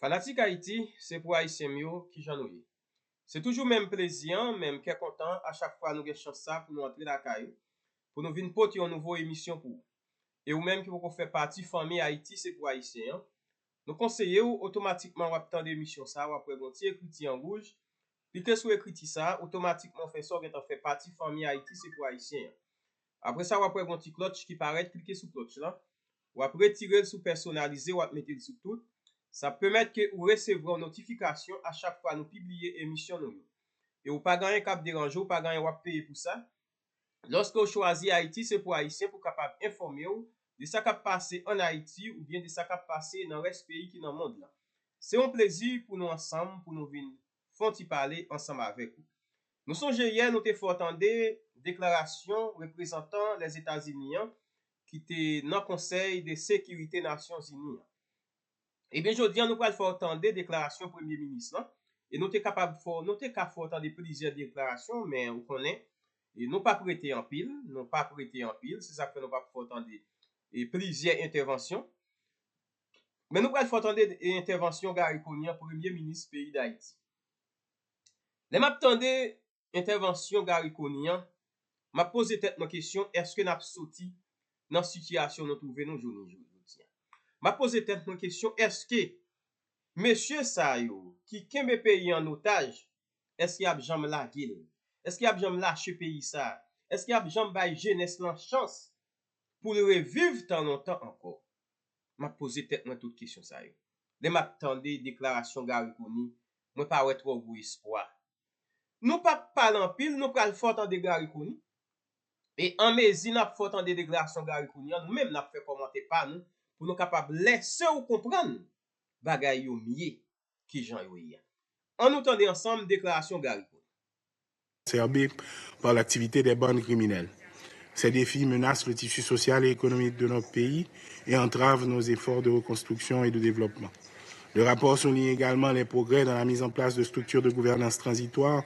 Fanatique Haïti, c'est pour Haïtien mieux qui j'en ai. C'est toujours même plaisir, même qu'est content à chaque fois nous avons chance ça pour nous entrer dans la caille, pour nous venir porter une nouvelle émission pour vous. Et ou même qui vous faire partie famille Haïti, c'est pour Haïtien. Nous conseillons automatiquement attendre l'émission ça, ou après un petit écrit en rouge. Cliquez sur écrit ça, automatiquement fait ça, vous fait partie famille Haïti, c'est pour Haïtien. Après ça, ou après un petit cloche qui paraît, cliquez sur cloche là. Ou après retirer sous personnalisé ou mettre le sous tout. Ça permet que vous recevrez une notification à chaque fois nous publier émission nous. Et vous pas gagner cap déranger, ou pas gagner ou payer pour ça. Lorsque vous choisissez Haïti, c'est pour Haïtien pour capable informer vous de ce qui passé en Haïti ou bien de ce qui passé dans le reste pays qui dans le monde là. C'est un plaisir pour nous ensemble pour nous venir font parler ensemble avec vous. Nous songeons hier nous t'ai entendre déclaration représentant les États-Unis qui était dans le Conseil de sécurité des Nations Unies. Eh bien, aujourd'hui, nous allons faire entendre des déclarations Premier ministre. Et nous sommes capables de faire entendre plusieurs déclarations, mais on connaît. Et nous pas prêter en pile. C'est ça que nous pas faire entendre plusieurs interventions. Mais nous allons faire entendre des interventions Gary Conille, Premier ministre pays d'Haïti. Les m'attendez intervention Gary Conille, m'a posé tête ma question, est-ce que n'a sorti dans situation nous trouver nous aujourd'hui? M'a posé tête ma question, est-ce que monsieur sa yo qui kembe pays en otage, est-ce qu'il y a jamais la gueule? Est-ce qu'il y a jamais lâché pays ça? Est-ce qu'il y a jamais bay jeunesse la chance pour le revivre tant longtemps encore? M'a posé tête moi toute question ça yo. Les m'attendais déclaration Gary Conille, moi pas ouais trop gros espoir. Nous pas parler en pile, nous pral fort en de Gary Conille. Et en mezi n'a fort en de déclaration Gary Conille, nous même n'a fait commenter pas nous pour nous capable laisser ou comprendre bagay yo mieux qui Jean yo hier. En nous tendez ensemble déclaration Gary Conille. Exacerbé par l'activité des bandes criminelles. Ces défis menacent le tissu social et économique de notre pays et entravent nos efforts de reconstruction et de développement. Le rapport souligne également les progrès dans la mise en place de structures de gouvernance transitoires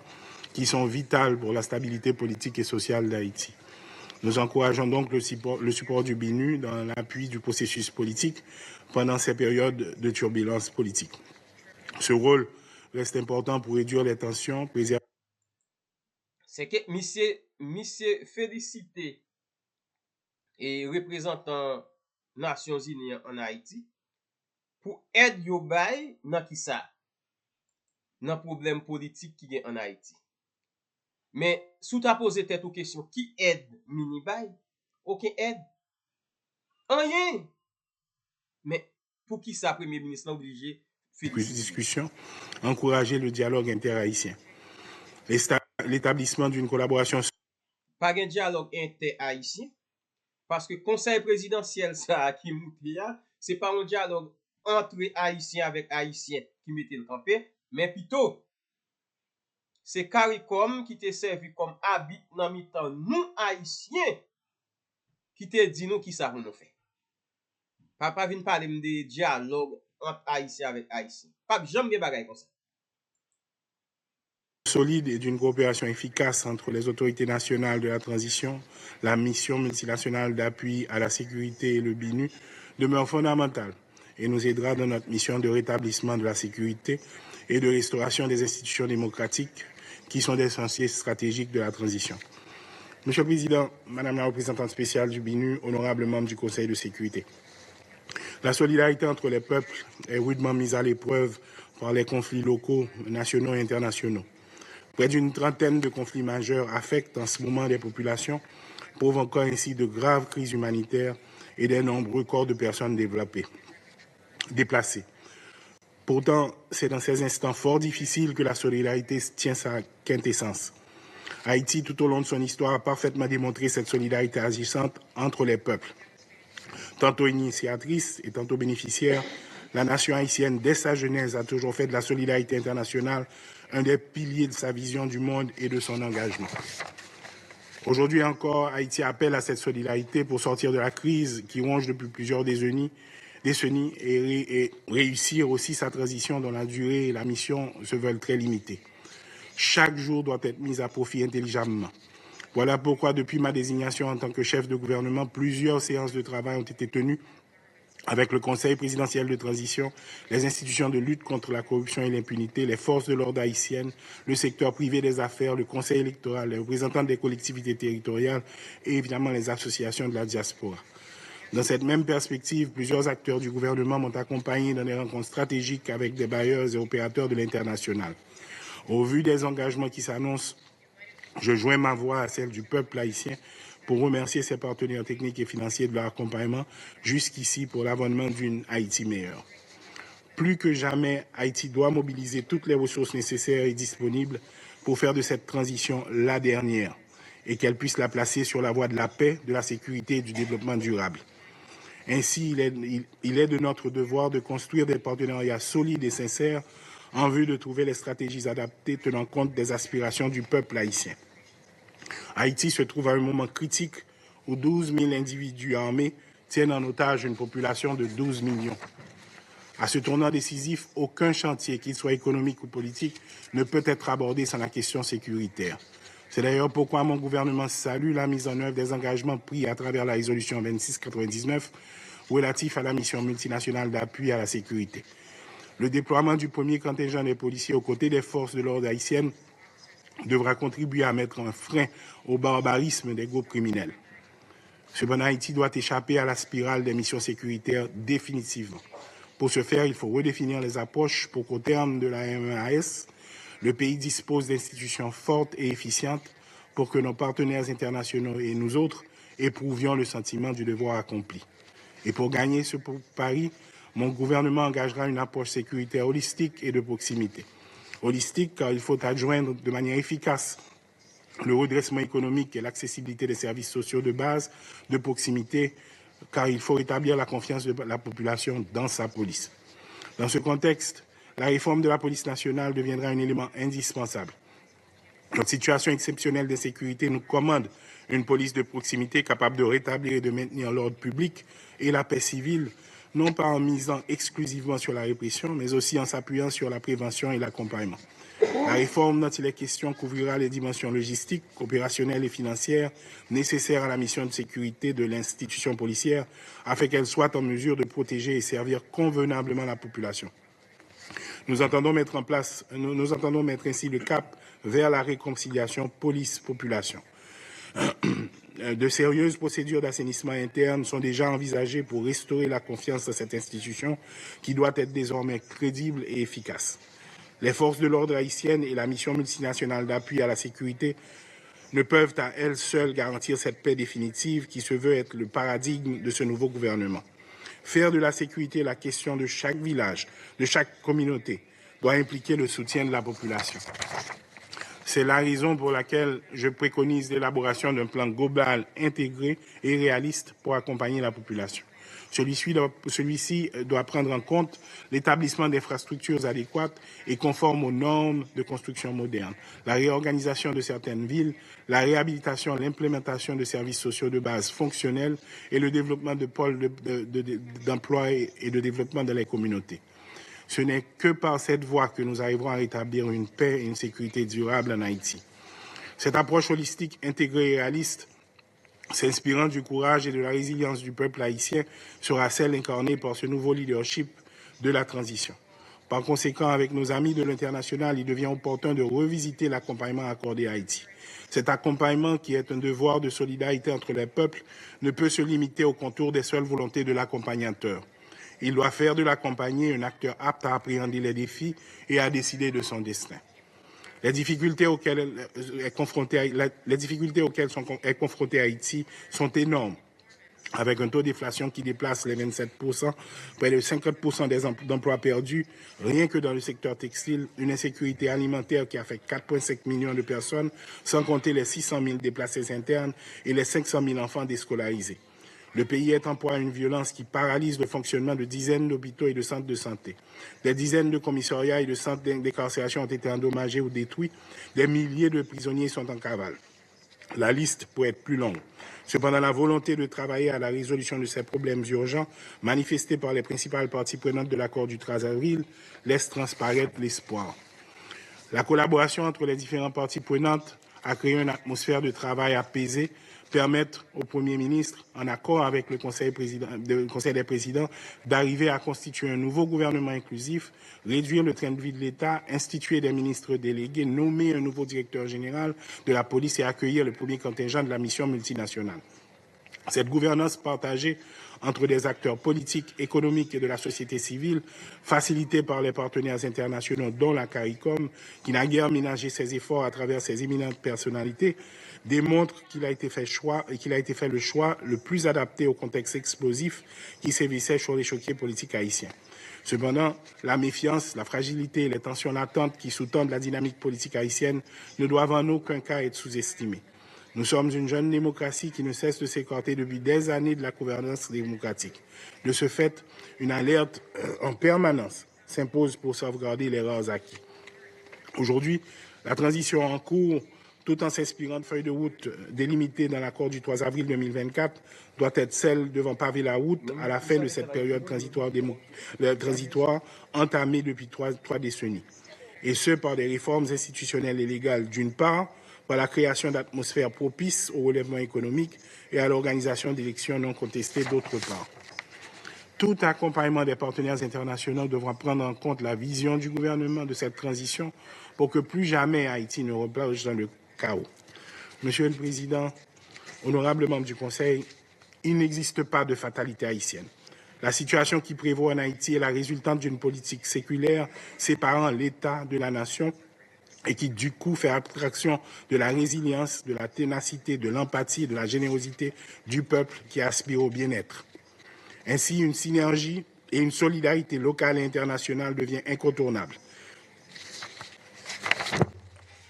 qui sont vitales pour la stabilité politique et sociale d'Haïti. Nous encourageons donc le support du BINU dans l'appui du processus politique pendant ces périodes de turbulence politique. Ce rôle reste important pour réduire les tensions, préserver. C'est que monsieur félicité et représentant Nations Unies en Haïti pour aide yo bay dans qui ça? Dans problème politique qui est en Haïti. Mais sous ta posé tête aux questions, qui aide mini bay? Aucun aide. Rien. Mais pour qui ça Premier ministre là obligé discussion, encourager le dialogue interhaïtien. L'établissement d'une collaboration. Pas un dialogue interhaïtien parce que conseil présidentiel ça qui moutia, c'est pas un dialogue entre haïtiens avec haïtiens qui mettait le campé, mais plutôt c'est CARICOM qui te servi comme habit dans mi-temps nous haïtiens qui te dit nous qui ça nous fait. Papa vient parler de dialogue entre haïtiens avec haïtiens. Pas jamais bagay comme ça. Solide et d'une coopération efficace entre les autorités nationales de la transition, la mission multinationale d'appui à la sécurité et le BINU demeure fondamentale et nous aidera dans notre mission de rétablissement de la sécurité et de restauration des institutions démocratiques qui sont des chantiers stratégiques de la transition. Monsieur le Président, Madame la représentante spéciale du BINU, honorables membres du Conseil de sécurité, la solidarité entre les peuples est rudement mise à l'épreuve par les conflits locaux, nationaux et internationaux. Près d'une trentaine de conflits majeurs affectent en ce moment les populations, provoquant ainsi de graves crises humanitaires et des nombreux corps de personnes déplacées. Pourtant, c'est dans ces instants fort difficiles que la solidarité tient sa quintessence. Haïti, tout au long de son histoire, a parfaitement démontré cette solidarité agissante entre les peuples. Tantôt initiatrice et tantôt bénéficiaire, la nation haïtienne, dès sa genèse, a toujours fait de la solidarité internationale un des piliers de sa vision du monde et de son engagement. Aujourd'hui encore, Haïti appelle à cette solidarité pour sortir de la crise qui ronge depuis plusieurs décennies et réussir aussi sa transition dont la durée et la mission se veulent très limitées. Chaque jour doit être mis à profit intelligemment. Voilà pourquoi, depuis ma désignation en tant que chef de gouvernement, plusieurs séances de travail ont été tenues avec le Conseil présidentiel de transition, les institutions de lutte contre la corruption et l'impunité, les forces de l'ordre haïtiennes, le secteur privé des affaires, le Conseil électoral, les représentants des collectivités territoriales et évidemment les associations de la diaspora. Dans cette même perspective, plusieurs acteurs du gouvernement m'ont accompagné dans des rencontres stratégiques avec des bailleurs et opérateurs de l'international. Au vu des engagements qui s'annoncent, je joins ma voix à celle du peuple haïtien pour remercier ses partenaires techniques et financiers de leur accompagnement jusqu'ici pour l'avènement d'une Haïti meilleure. Plus que jamais, Haïti doit mobiliser toutes les ressources nécessaires et disponibles pour faire de cette transition la dernière et qu'elle puisse la placer sur la voie de la paix, de la sécurité et du développement durable. Ainsi, il est de notre devoir de construire des partenariats solides et sincères en vue de trouver les stratégies adaptées tenant compte des aspirations du peuple haïtien. Haïti se trouve à un moment critique où 12 000 individus armés tiennent en otage une population de 12 millions. À ce tournant décisif, aucun chantier, qu'il soit économique ou politique, ne peut être abordé sans la question sécuritaire. C'est d'ailleurs pourquoi mon gouvernement salue la mise en œuvre des engagements pris à travers la résolution 2699 relatif à la mission multinationale d'appui à la sécurité. Le déploiement du premier contingent des policiers aux côtés des forces de l'ordre haïtiennes devra contribuer à mettre un frein au barbarisme des groupes criminels. Cependant, Haïti doit échapper à la spirale des missions sécuritaires définitivement. Pour ce faire, il faut redéfinir les approches pour qu'au terme de la MEAS, le pays dispose d'institutions fortes et efficientes pour que nos partenaires internationaux et nous autres éprouvions le sentiment du devoir accompli. Et pour gagner ce pari, mon gouvernement engagera une approche sécuritaire holistique et de proximité. Holistique car il faut adjoindre de manière efficace le redressement économique et l'accessibilité des services sociaux de base, de proximité, car il faut rétablir la confiance de la population dans sa police. Dans ce contexte, la réforme de la police nationale deviendra un élément indispensable. Notre situation exceptionnelle d'insécurité nous commande une police de proximité capable de rétablir et de maintenir l'ordre public et la paix civile, non pas en misant exclusivement sur la répression, mais aussi en s'appuyant sur la prévention et l'accompagnement. La réforme dont il est question couvrira les dimensions logistiques, opérationnelles et financières nécessaires à la mission de sécurité de l'institution policière afin qu'elle soit en mesure de protéger et servir convenablement la population. Nous entendons mettre ainsi le cap vers la réconciliation police-population. De sérieuses procédures d'assainissement interne sont déjà envisagées pour restaurer la confiance dans cette institution qui doit être désormais crédible et efficace. Les forces de l'ordre haïtiennes et la mission multinationale d'appui à la sécurité ne peuvent à elles seules garantir cette paix définitive qui se veut être le paradigme de ce nouveau gouvernement. Faire de la sécurité la question de chaque village, de chaque communauté, doit impliquer le soutien de la population. C'est la raison pour laquelle je préconise l'élaboration d'un plan global intégré et réaliste pour accompagner la population. Celui-ci doit prendre en compte l'établissement d'infrastructures adéquates et conformes aux normes de construction moderne, la réorganisation de certaines villes, la réhabilitation, l'implémentation de services sociaux de base fonctionnels et le développement de pôles d'emploi et de développement dans les communautés. Ce n'est que par cette voie que nous arriverons à rétablir une paix et une sécurité durable en Haïti. Cette approche holistique, intégrée et réaliste, s'inspirant du courage et de la résilience du peuple haïtien, sera celle incarnée par ce nouveau leadership de la transition. Par conséquent, avec nos amis de l'international, il devient opportun de revisiter l'accompagnement accordé à Haïti. Cet accompagnement, qui est un devoir de solidarité entre les peuples, ne peut se limiter au contour des seules volontés de l'accompagnateur. Il doit faire de l'accompagné un acteur apte à appréhender les défis et à décider de son destin. Les difficultés auxquelles est confronté Haïti sont énormes, avec un taux d'inflation qui déplace les 27%, près de 50% des emplois perdus, rien que dans le secteur textile, une insécurité alimentaire qui affecte 4,5 millions de personnes, sans compter les 600 000 déplacés internes et les 500 000 enfants déscolarisés. Le pays est en proie à une violence qui paralyse le fonctionnement de dizaines d'hôpitaux et de centres de santé. Des dizaines de commissariats et de centres d'incarcération ont été endommagés ou détruits. Des milliers de prisonniers sont en cavale. La liste pourrait être plus longue. Cependant, la volonté de travailler à la résolution de ces problèmes urgents, manifestée par les principales parties prenantes de l'accord du 13 avril, laisse transparaître l'espoir. La collaboration entre les différentes parties prenantes a créé une atmosphère de travail apaisée, permettre au Premier ministre, en accord avec le Conseil des présidents, d'arriver à constituer un nouveau gouvernement inclusif, réduire le train de vie de l'État, instituer des ministres délégués, nommer un nouveau directeur général de la police et accueillir le premier contingent de la mission multinationale. Cette gouvernance partagée entre des acteurs politiques, économiques et de la société civile, facilitée par les partenaires internationaux dont la CARICOM, qui n'a guère ménagé ses efforts à travers ses éminentes personnalités, démontre qu'il a été fait le choix le plus adapté au contexte explosif qui sévissait sur l'échiquier politique haïtien. Cependant, la méfiance, la fragilité et les tensions latentes qui sous-tendent la dynamique politique haïtienne ne doivent en aucun cas être sous-estimées. Nous sommes une jeune démocratie qui ne cesse de s'écarter depuis des années de la gouvernance démocratique. De ce fait, une alerte en permanence s'impose pour sauvegarder les rares acquis. Aujourd'hui, la transition en cours, tout en s'inspirant de feuilles de route délimitées dans l'accord du 3 avril 2024, doit être celle devant paver la route à la fin de cette période transitoire entamée depuis trois décennies. Et ce, par des réformes institutionnelles et légales d'une part, par la création d'atmosphères propices au relèvement économique et à l'organisation d'élections non contestées d'autre part. Tout accompagnement des partenaires internationaux devra prendre en compte la vision du gouvernement de cette transition pour que plus jamais Haïti ne replonge dans le chaos. Monsieur le Président, honorables membres du Conseil, il n'existe pas de fatalité haïtienne. La situation qui prévaut en Haïti est la résultante d'une politique séculaire séparant l'État de la nation et qui, du coup, fait abstraction de la résilience, de la ténacité, de l'empathie et de la générosité du peuple qui aspire au bien-être. Ainsi, une synergie et une solidarité locale et internationale devient incontournable.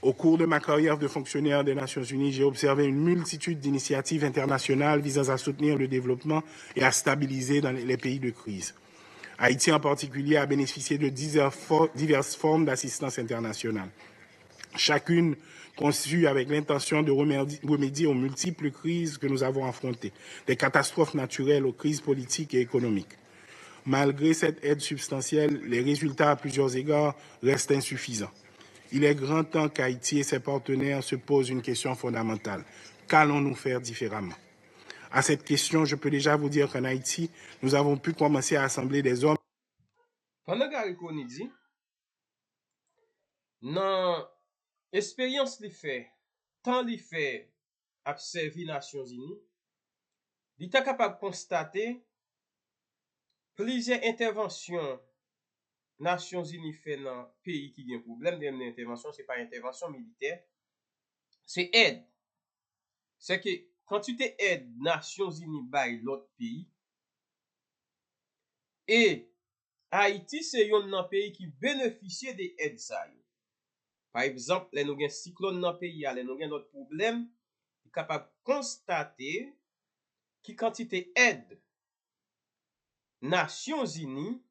Au cours de ma carrière de fonctionnaire des Nations Unies, j'ai observé une multitude d'initiatives internationales visant à soutenir le développement et à stabiliser dans les pays de crise. Haïti en particulier a bénéficié de diverses formes d'assistance internationale, chacune conçue avec l'intention de remédier aux multiples crises que nous avons affrontées, des catastrophes naturelles aux crises politiques et économiques. Malgré cette aide substantielle, les résultats à plusieurs égards restent insuffisants. Il est grand temps qu'Haïti et ses partenaires se posent une question fondamentale. Qu'allons-nous faire différemment? À cette question, je peux déjà vous dire qu'en Haïti, nous avons pu commencer à assembler des hommes. Pendant Gariko ni dit, nan expérience li fait, tant li fait ap servi Nations Unies, li ta capable constater plusieurs interventions Nations Unies fait dans pays qui gen problème de intervention, c'est pas intervention militaire, c'est aide. C'est que quand tu te aide Nations Unies by l'autre pays, et Haïti c'est yon nan pays qui bénéficie de aide ça yo. Par exemple, les nou gen cyclone dans pays, les nou gen d'autres problèmes, capable constater qui quantité aide Nations Unies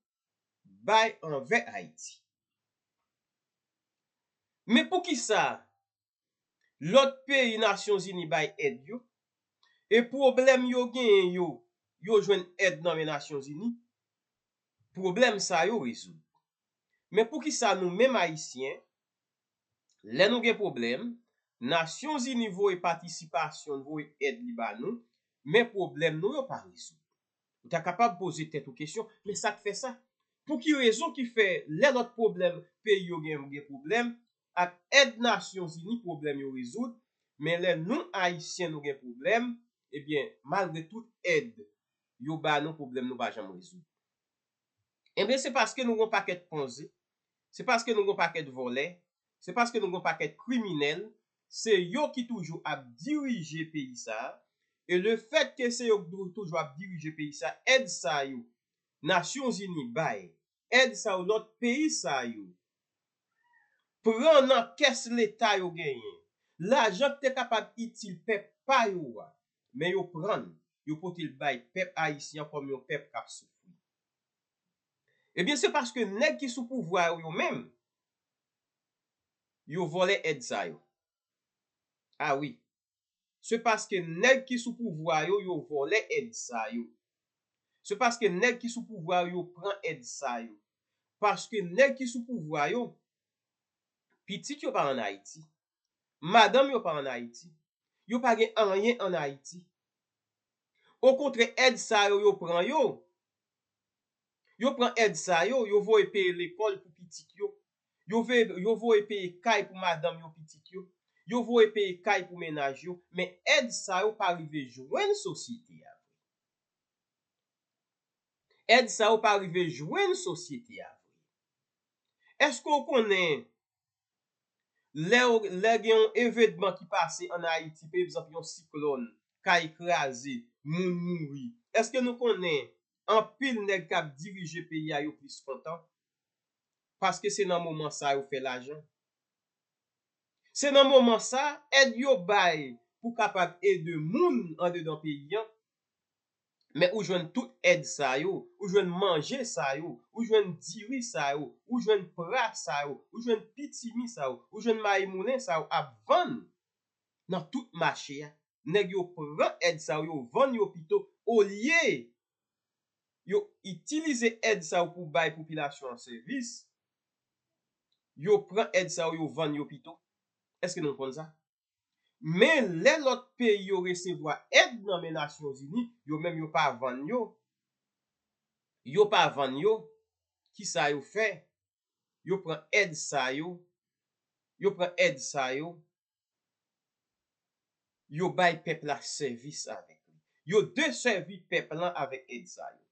bay envers Haïti. Mais pour qui ça? L'autre pays Nations Unies bay aide yo, et problème yo gen yo jwenn aide dans les Nations Unies, problème ça yo résout. Mais pour qui ça nous même haïtiens, les nou gen problème, Nations Unies voye participation, voye aide li ba nou, mais problème nou yo pas résout. Ou ta capable poser tête aux questions, mais ça fait ça. Pour qui raison qui fait les autres problèmes, pays yo gen problème, ak aide Nations Unies problème yo résoudre, mais les nous haïtiens nous gen problème, eh bien malgré toute aide yo ba nous problème nous pas jamais résoudre. Eh bien c'est parce que nous gon paquet ponzé, c'est parce que nous gon paquet volé, c'est parce que nous gon paquet criminel, c'est yo qui toujours a diriger pays ça. Et le fait que c'est yo toujours a diriger pays ça, aide ça yo, Nations Unies bay, aide ça ou l'autre pays ça yo. Prend nan caisse l'État yo gagné. L'argent que t'es capable utile peuple pa yo, mais yo prend, yo potil bay peuple haïtien comme yo peuple k'ap souffri. Eh bien c'est parce que nèg qui sous pouvoir yo même yo volé aide ça yo. Ah oui. C'est parce que nèg qui sous pouvoir yo volé aide ça yo. C'est parce que nèg qui sous pouvoir yo prend aide ça yo. Parce que nèg qui sous pouvoir yo petit yo pas en Haïti. Madame yo pas en Haïti. yo pa gen rien en Haïti. Au contraire, aide ça yo prend yo. Yo prend aide ça yo voye payer l'école pour petit yo. Yo voye payer caille pour madame yo petit yo. Yo voye payer caille pour ménage yo, mais aide ça yo pa rive joindre société. Aide ça yo pa rive joindre société. Est-ce qu'on connaît les gen événement qui passe en Haïti, par exemple un cyclone, ka écrasé, moun mouri. Est-ce que nous connaissons en pile nèg k'ap dirige pays a yo plus content? Parce que c'est dans moment ça yo fait l'argent. C'est dans moment ça aide yo bay pour capable aider moun en dedans pays. Mais ou jwenn tout aide ça yo, ou jwenn manger ça yo, ou jwenn diri ça yo, ou jwenn prat ça yo, ou jwenn pitimi ça yo, ou jwenn maïmoulin ça yo a vendre dans tout marché. Nèg yo prend aide ça yo, vend yo pito au lieu yo utiliser aide ça pour bay population en service. Yo prend aide ça yo, vend yo pito. Est-ce que nous comprenons ça? Mais les autres pays yo recevoir aide dans les Nations Unies, yo même yo pas vendre yo. Yo pas vendre yo. Qui ça yo fait? Yo prend aide ça yo. Yo prend aide ça yo. Yo bay peuple la service avec lui. Yo desservi peuple là avec aide ça yo.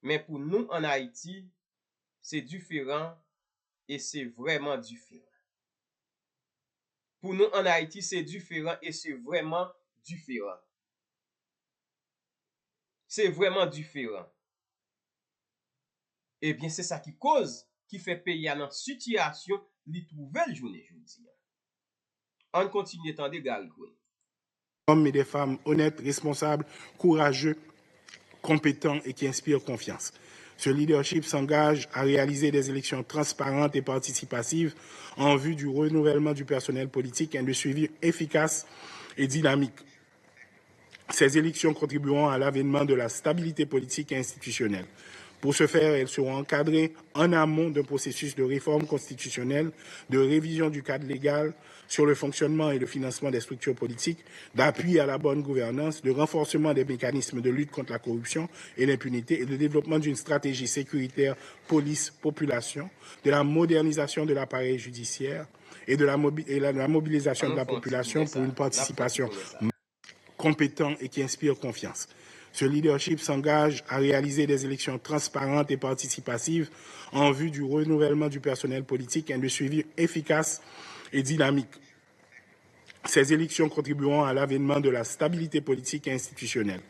Mais pour nous en Haïti, c'est différent et c'est vraiment différent. Pour nous en Haïti, c'est différent et c'est vraiment différent. C'est vraiment différent. Eh bien, c'est ça qui cause, qui fait payer dans situation li trouver journée jeudi. On continue tande Gary Cohen. Hommes et des femmes honnêtes, responsables, courageux, compétents et qui inspirent confiance. Ce leadership s'engage à réaliser des élections transparentes et participatives en vue du renouvellement du personnel politique et de suivi efficace et dynamique. Ces élections contribueront à l'avènement de la stabilité politique et institutionnelle. Pour ce faire, elles seront encadrées en amont d'un processus de réforme constitutionnelle, de révision du cadre légal sur le fonctionnement et le financement des structures politiques, d'appui à la bonne gouvernance, de renforcement des mécanismes de lutte contre la corruption et l'impunité et de développement d'une stratégie sécuritaire police-population, de la modernisation de l'appareil judiciaire et de la mobilisation de la population pour une participation compétente et qui inspire confiance. Ce leadership s'engage à réaliser des élections transparentes et participatives en vue du renouvellement du personnel politique et de suivi efficace et dynamique. Ces élections contribueront à l'avènement de la stabilité politique et institutionnelle.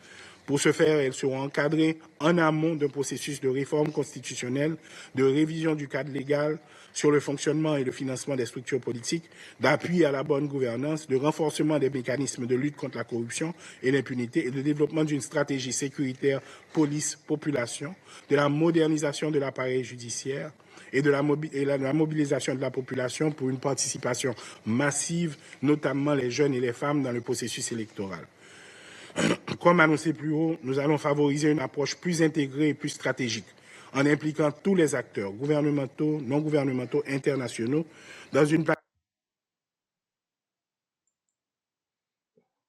Pour ce faire, elles seront encadrées en amont d'un processus de réforme constitutionnelle, de révision du cadre légal sur le fonctionnement et le financement des structures politiques, d'appui à la bonne gouvernance, de renforcement des mécanismes de lutte contre la corruption et l'impunité et de développement d'une stratégie sécuritaire police-population, de la modernisation de l'appareil judiciaire et de la mobilisation de la population pour une participation massive, notamment les jeunes et les femmes, dans le processus électoral. Comme annoncé plus haut, nous allons favoriser une approche plus intégrée et plus stratégique, en impliquant tous les acteurs, gouvernementaux, non gouvernementaux, internationaux, dans une plateforme.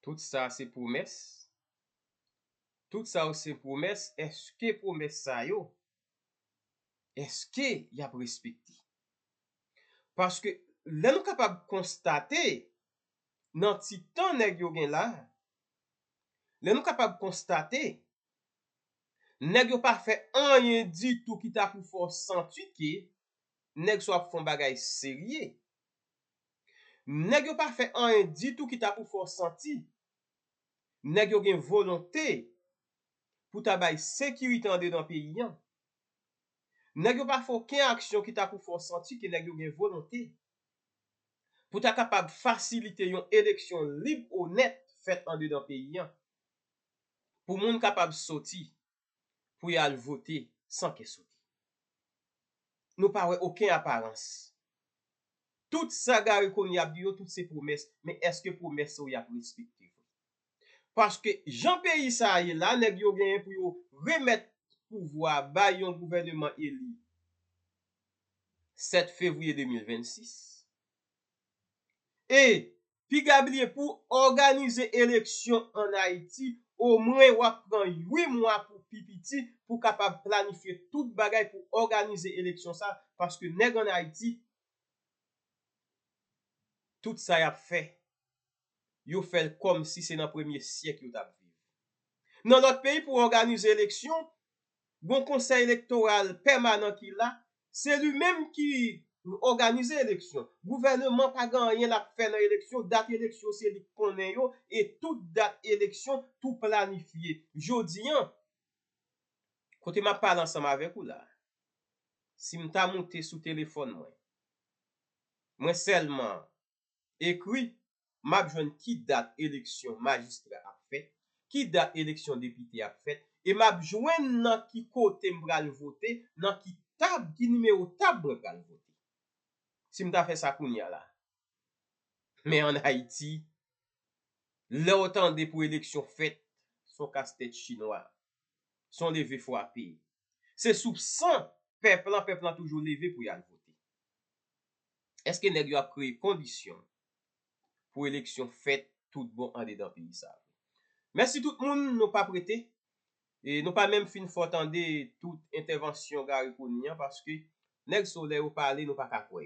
Tout ça, c'est promesse. Tout ça, c'est promesse. Est-ce que promesse ça yo? Est-ce que y a respecté? Parce que là, nous capable de constater, dans le temps nèg yo gen là, là nous capable de constater, nèg yo pas fait rien du tout qui t'a pour force sentir que nèg soit font bagay sérieux. Nèg yo pas fait rien du tout qui t'a pour force sentir. Nèg yo gen volonté pour ta bay sécurité en dedans pays. Nèg yo pas fait aucune action qui t'a pour force sentir que nèg yo gen volonté pour ta capable faciliter une élection libre honnête faite en dedans pays. Pour moun capable sortir pour y aller voter sans que sorti. Nous pas aucune apparence. Tout ça gare qu'on y a dit, toutes ces promesses, mais est-ce que promesses ou y a respecté? Parce que Jean pays ça y là nèg yo gen pour yo remettre pouvoir ba yon gouvernement élu 7 février 2026. Et Puis Gabriel pour organiser élection en Haïti, au moins on prend 8 mois pour pipiti pour capable planifier toute bagaille pour organiser élection ça parce que nèg en Haïti tout ça y a fait. Yo fait comme si c'est dans le premier siècle yo t'a vivre. Dans notre pays pour organiser élection, bon conseil électoral permanent qui là, c'est lui-même qui organise l'élection. Gouvernement pas gagné la fait dans l'élection, date élection c'est lui connaît yo et toute date élection tout planifié. Jodi an, côté m'a parlé ensemble avec vous là. Si m'ta monté sous téléphone moi seulement écrit m'a joindre qui date élection magistrat a fait, qui date élection député a fait et m'a joindre dans qui côté m'bral voter, dans qui table qui numéro table m'bral voter. Si m'ta fait ça kounya là. Mais en Haïti, le autant de pour élection faite, son casse-tête chinois, son levé frappé. C'est sous 100 peuple toujours levé pour y aller voter. Est-ce que nèg yo a créé condition pour élection faite tout bon en dedans pays ça? Merci tout le monde, nous pas prêté et nous pas même fin faut attendre toute intervention Gary Kounia parce que nèg soleil ou parler nous pas ka croire.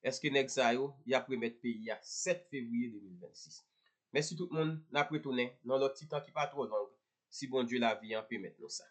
Est-ce que nèg sa yo y a remettre pays à 7 février 2026. Merci tout le monde, n'a retourner dans l'autre petit temps qui pas trop long. Si bon Dieu la vie en permet nous ça.